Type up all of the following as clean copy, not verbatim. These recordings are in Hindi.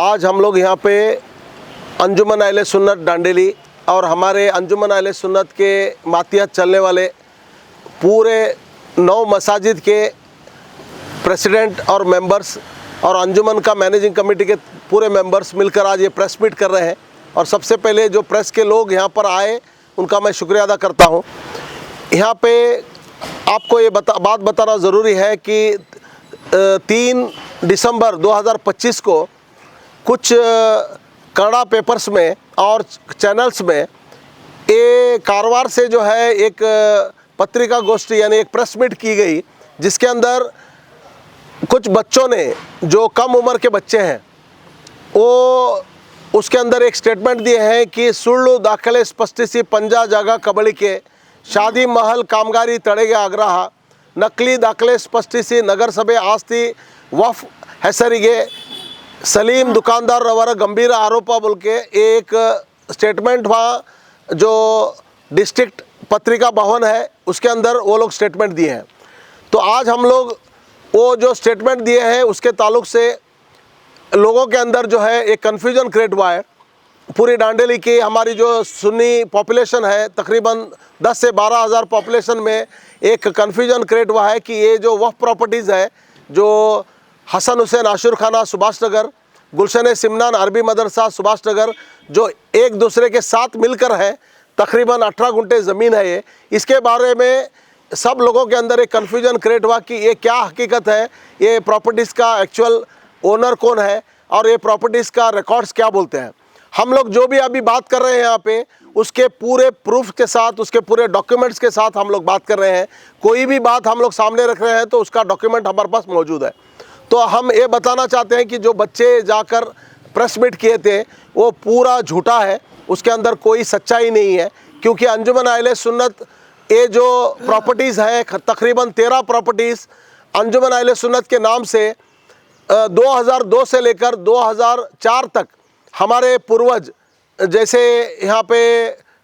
आज हम लोग यहाँ पे अंजुमन अहले सुन्नत डांडेली और हमारे अंजुमन अहले सुन्नत के मातिहत चलने वाले पूरे 9 मसाजिद के प्रेसिडेंट और मेंबर्स और अंजुमन का मैनेजिंग कमेटी के पूरे मेंबर्स मिलकर आज ये प्रेस मीट कर रहे हैं। और सबसे पहले जो प्रेस के लोग यहाँ पर आए उनका मैं शुक्रिया अदा करता हूँ। यहाँ पे आपको ये बात बताना ज़रूरी है कि 3 दिसंबर 2025 को कुछ कन्नड़ा पेपर्स में और चैनल्स में ये कारवार से जो है एक पत्रिका गोष्ठी यानी एक प्रेस मीट की गई, जिसके अंदर कुछ बच्चों ने जो कम उम्र के बच्चे हैं वो उसके अंदर एक स्टेटमेंट दिए हैं कि सुಳ್ಳು दाखले स्पष्टिसी पंजा जागा कबड़ी के शादी महल कामगारी तड़ेगे आग्रह नकली दाखले स्पष्टिसी नगरसभೆ ಆಸ್ತಿ वफ ಹೆಸರಿಗೆ सलीम दुकानदार रवर गंभीर आरोप बोल के एक स्टेटमेंट वहाँ जो डिस्ट्रिक्ट पत्रिका भवन है उसके अंदर वो लोग स्टेटमेंट दिए हैं। तो आज हम लोग वो जो स्टेटमेंट दिए हैं उसके ताल्लुक से लोगों के अंदर जो है एक कन्फ्यूजन क्रिएट हुआ है। पूरी डांडेली की हमारी जो सुन्नी पॉपुलेशन है तकरीबन 10 से 12 हज़ार पॉपुलेशन में एक कन्फ्यूजन क्रिएट हुआ है कि ये जो वफ प्रॉपर्टीज़ है जो हसन हुसैन आशुर खाना सुभाष नगर, गुलशन सिमनान अरबी मदरसा सुभाष नगर जो एक दूसरे के साथ मिलकर है, तकरीबन 18 गुंठे ज़मीन है ये, इसके बारे में सब लोगों के अंदर एक कन्फ्यूजन क्रिएट हुआ कि ये क्या हकीकत है, ये प्रॉपर्टीज़ का एक्चुअल ओनर कौन है और ये प्रॉपर्टीज़ का रिकॉर्ड्स क्या बोलते हैं। हम लोग जो भी अभी बात कर रहे हैं यहाँ पे उसके पूरे प्रूफ के साथ, उसके पूरे डॉक्यूमेंट्स के साथ हम लोग बात कर रहे हैं। कोई भी बात हम लोग सामने रख रहे हैं तो उसका डॉक्यूमेंट हमारे पास मौजूद है। तो हम ये बताना चाहते हैं कि जो बच्चे जाकर प्रेस मीट किए थे वो पूरा झूठा है, उसके अंदर कोई सच्चाई नहीं है। क्योंकि अंजुमन अहले सुन्नत ये जो प्रॉपर्टीज़ है तकरीबन 13 प्रॉपर्टीज़ अंजुमन अहले सुन्नत के नाम से 2002 से लेकर 2004 तक हमारे पूर्वज, जैसे यहाँ पे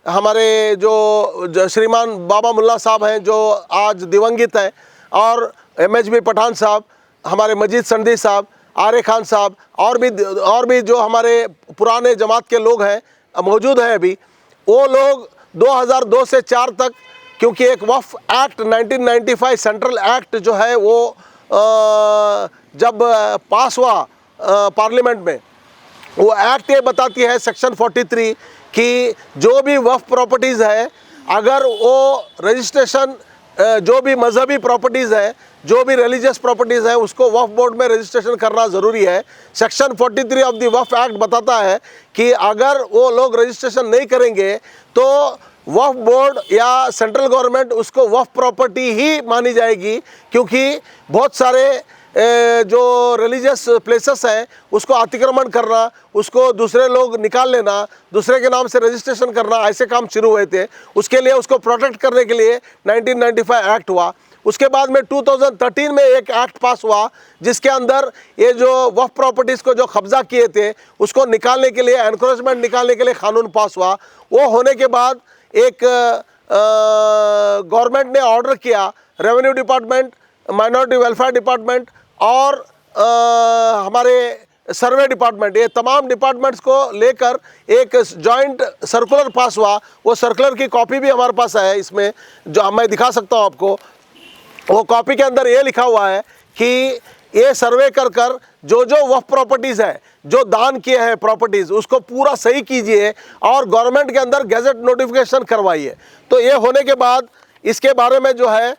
हमारे जो श्रीमान बाबा मुल्ला साहब हैं जो आज दिवंगित हैं, और MHB पठान साहब, हमारे मजीद संधी साहब, आरे खान साहब और भी जो हमारे पुराने जमात के लोग हैं मौजूद हैं अभी, वो लोग 2002 से 4 तक, क्योंकि एक वफ एक्ट 1995 सेंट्रल एक्ट जो है वो जब पास हुआ पार्लियामेंट में, वो एक्ट ये बताती है सेक्शन 43 कि जो भी वफ प्रॉपर्टीज़ है अगर वो रजिस्ट्रेशन जो भी मजहबी प्रॉपर्टीज़ है, जो भी रिलीजियस प्रॉपर्टीज़ है उसको वफ बोर्ड में रजिस्ट्रेशन करना ज़रूरी है। Section 43 of the Waqf act बताता है कि अगर वो लोग रजिस्ट्रेशन नहीं करेंगे तो वफ बोर्ड या सेंट्रल गवर्नमेंट उसको वफ प्रॉपर्टी ही मानी जाएगी, क्योंकि बहुत सारे जो रिलीजियस प्लेसेस हैं उसको अतिक्रमण करना, उसको दूसरे लोग निकाल लेना, दूसरे के नाम से रजिस्ट्रेशन करना, ऐसे काम शुरू हुए थे। उसके लिए उसको प्रोटेक्ट करने के लिए 1995 एक्ट हुआ। उसके बाद में 2013 में एक एक्ट पास हुआ जिसके अंदर ये जो वफ प्रॉपर्टीज़ को जो कब्जा किए थे उसको निकालने के लिए, एनक्रोचमेंट निकालने के लिए कानून पास हुआ। वो होने के बाद एक गवर्नमेंट ने ऑर्डर किया, revenue department, minority welfare department और हमारे सर्वे डिपार्टमेंट, ये तमाम डिपार्टमेंट्स को लेकर एक जॉइंट सर्कुलर पास हुआ। वो सर्कुलर की कॉपी भी हमारे पास है, इसमें जो मैं दिखा सकता हूँ आपको। वो कॉपी के अंदर ये लिखा हुआ है कि ये सर्वे कर जो वफ प्रॉपर्टीज़ है, जो दान किए हैं प्रॉपर्टीज़, उसको पूरा सही कीजिए और गवर्नमेंट के अंदर गैजेट नोटिफिकेशन करवाइए। तो ये होने के बाद इसके बारे में जो है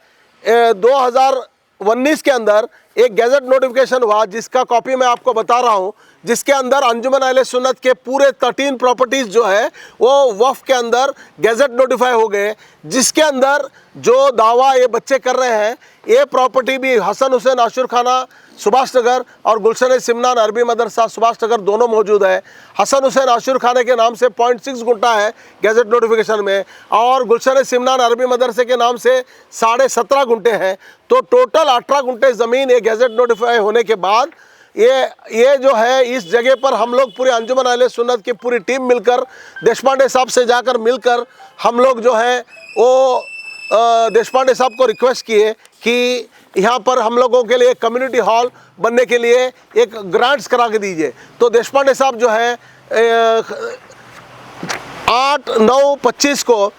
2019 के अंदर एक गैजेट नोटिफिकेशन हुआ जिसका कॉपी मैं आपको बता रहा हूँ, जिसके अंदर अंजुमन अहले सुन्नत के पूरे 13 प्रॉपर्टीज़ जो है वो वफ के अंदर गैजेट नोटिफाई हो गए, जिसके अंदर जो दावा ये बच्चे कर रहे हैं ये प्रॉपर्टी भी हसन हुसैन आशुर खाना सुभाष नगर और गुलशन सिमनान अरबी मदरसा सुभाष नगर दोनों मौजूद है। हसन हुसैन आशुर खाने के नाम से 0.6 गुंठा है गैजेट नोटिफिकेशन में, और गुलशन सिमनान अरबी मदरसे के नाम से 17.5 गुंठे हैं। तो टोटल 18 गुंठे ज़मीन ये गैजेट नोटिफाई होने के बाद ये जो है इस जगह पर हम लोग पूरे अंजुमन अहले सुन्नत की पूरी टीम मिलकर देशपांडे साहब से जाकर मिलकर हम लोग जो है वो देशपांडे साहब को रिक्वेस्ट की है कि यहाँ पर हम लोगों के लिए कम्युनिटी हॉल बनने के लिए एक ग्रांट्स करा के दीजिए। तो देशपांडे साहब जो है 8/9/25 को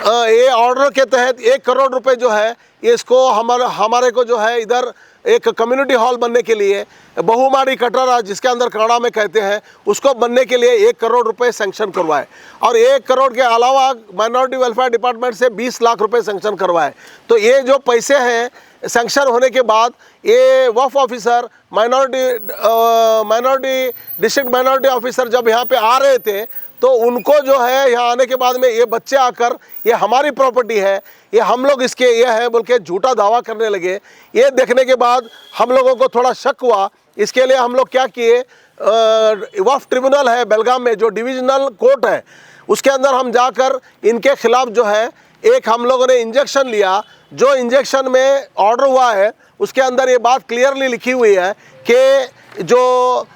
ये ऑर्डर के तहत 1 करोड़ रुपए जो है इसको हमारे को जो है इधर एक कम्युनिटी हॉल बनने के लिए बहुमाड़ी कटरा जिसके अंदर कन्नड़ा में कहते हैं उसको बनने के लिए 1 करोड़ रुपए सैंक्शन करवाए और 1 करोड़ के अलावा माइनॉरिटी वेलफेयर डिपार्टमेंट से 20 लाख रुपए सैंक्शन करवाए। तो ये जो पैसे हैं सैंक्शन होने के बाद ये Waqf officer minority district minority officer जब यहाँ पे आ रहे थे तो उनको जो है यहाँ आने के बाद में ये बच्चे आकर ये हमारी प्रॉपर्टी है, ये हम लोग इसके ये है बोल के झूठा दावा करने लगे। ये देखने के बाद हम लोगों को थोड़ा शक हुआ। इसके लिए हम लोग क्या किए, वक्फ ट्रिब्यूनल है बेलगाम में जो डिविजनल कोर्ट है उसके अंदर हम जाकर इनके खिलाफ जो है एक हम लोगों ने इंजेक्शन लिया। जो इंजेक्शन में ऑर्डर हुआ है उसके अंदर ये बात क्लियरली लिखी हुई है कि जो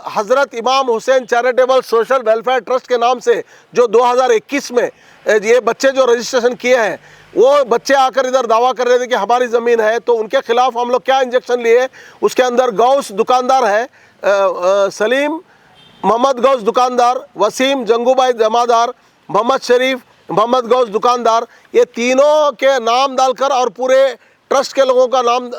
हज़रत इमाम Hussain charitable social welfare trust के नाम से जो 2021 में ये बच्चे जो रजिस्ट्रेशन किए हैं वो बच्चे आकर इधर दावा कर रहे थे कि हमारी ज़मीन है। तो उनके खिलाफ हम लोग क्या इंजेक्शन लिए, उसके अंदर गौस दुकानदार है, सलीम मोहम्मद गौस दुकानदार, वसीम जंगूबाई जमादार, मोहम्मद शरीफ मोहम्मद गौस दुकानदार, ये तीनों के नाम डालकर और पूरे ट्रस्ट के लोगों का नाम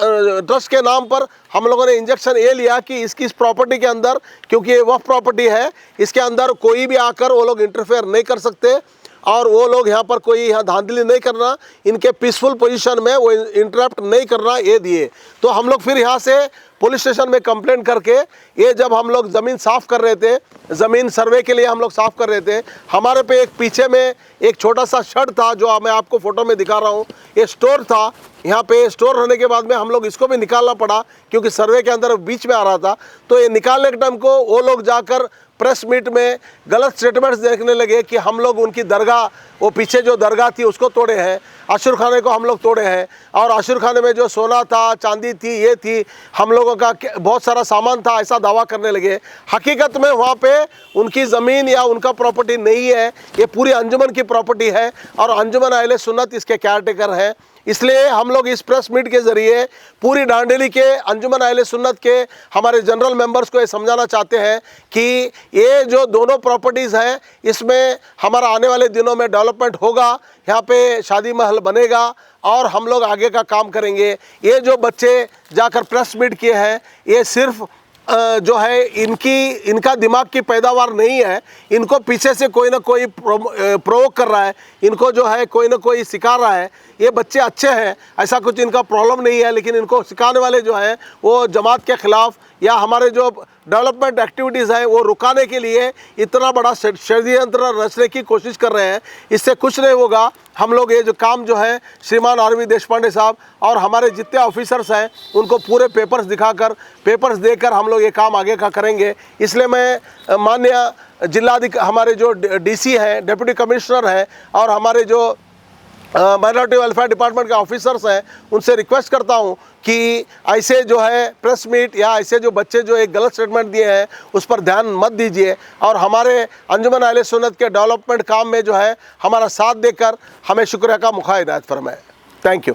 ट्रस्ट के नाम पर हम लोगों ने इंजेक्शन ये लिया कि इसकी इस प्रॉपर्टी के अंदर, क्योंकि ये वक्फ प्रॉपर्टी है, इसके अंदर कोई भी आकर वो लोग इंटरफेयर नहीं कर सकते और वो लोग यहाँ पर कोई यहाँ धांधली नहीं करना, इनके पीसफुल पोजीशन में वो इंटरप्ट नहीं करना, ये दिए। तो हम लोग फिर यहाँ से पुलिस स्टेशन में कंप्लेंट करके ये जब हम लोग ज़मीन साफ़ कर रहे थे, ज़मीन सर्वे के लिए हम लोग साफ़ कर रहे थे, हमारे पे एक पीछे में एक छोटा सा शेड था जो मैं आपको फ़ोटो में दिखा रहा हूँ, ये स्टोर था। यहाँ पे स्टोर होने के बाद में हम लोग इसको भी निकालना पड़ा क्योंकि सर्वे के अंदर बीच में आ रहा था। तो ये निकालने के टाइम को वो लोग जाकर प्रेस मीट में गलत स्टेटमेंट्स देखने लगे कि हम लोग उनकी दरगाह, वो पीछे जो दरगाह थी उसको तोड़े हैं, आशुर खाने को हम लोग तोड़े हैं और आशुर खाने में जो सोना था, चांदी थी, ये थी, हम लोगों का बहुत सारा सामान था, ऐसा दावा करने लगे। हकीकत में वहाँ पे उनकी ज़मीन या उनका प्रॉपर्टी नहीं है, ये पूरी अंजुमन की प्रॉपर्टी है और अंजुमन अहले सुन्नत इसके केयरटेकर हैं। इसलिए हम लोग इस प्रेस मीट के ज़रिए पूरी डांडेली के अंजुमन अहले सुन्नत के हमारे जनरल मेंबर्स को ये समझाना चाहते हैं कि ये जो दोनों प्रॉपर्टीज़ हैं इसमें हमारा आने वाले दिनों में डेवलपमेंट होगा, यहाँ पे शादी महल बनेगा और हम लोग आगे का काम करेंगे। ये जो बच्चे जाकर प्रेस मीट किए हैं ये सिर्फ जो है इनका दिमाग की पैदावार नहीं है, इनको पीछे से कोई ना कोई प्रोवोक कर रहा है, इनको जो है कोई ना कोई सिखा रहा है। ये बच्चे अच्छे हैं, ऐसा कुछ इनका प्रॉब्लम नहीं है, लेकिन इनको सिखाने वाले जो हैं वो जमात के ख़िलाफ़ या हमारे जो डेवलपमेंट एक्टिविटीज़ हैं वो रुकाने के लिए इतना बड़ा षड्यंत्र रचने की कोशिश कर रहे हैं। इससे कुछ नहीं होगा। हम लोग ये जो काम जो है श्रीमान आर वी देशपांडे साहब और हमारे जितने ऑफिसर्स हैं उनको पूरे पेपर्स दिखाकर, पेपर्स देकर हम लोग ये काम आगे का करेंगे। इसलिए मैं माननीय हमारे जो डीसी हैं, डिप्टी कमिश्नर हैं और हमारे जो माइनॉरिटी वेलफेयर डिपार्टमेंट के ऑफिसर्स हैं उनसे रिक्वेस्ट करता हूं कि ऐसे जो है प्रेस मीट या ऐसे जो बच्चे जो एक गलत स्टेटमेंट दिए हैं उस पर ध्यान मत दीजिए और हमारे अंजुमन अहले सुन्नत के डेवलपमेंट काम में जो है हमारा साथ देकर हमें शुक्रिया का मुखा हिदायत फरमाए। Thank you.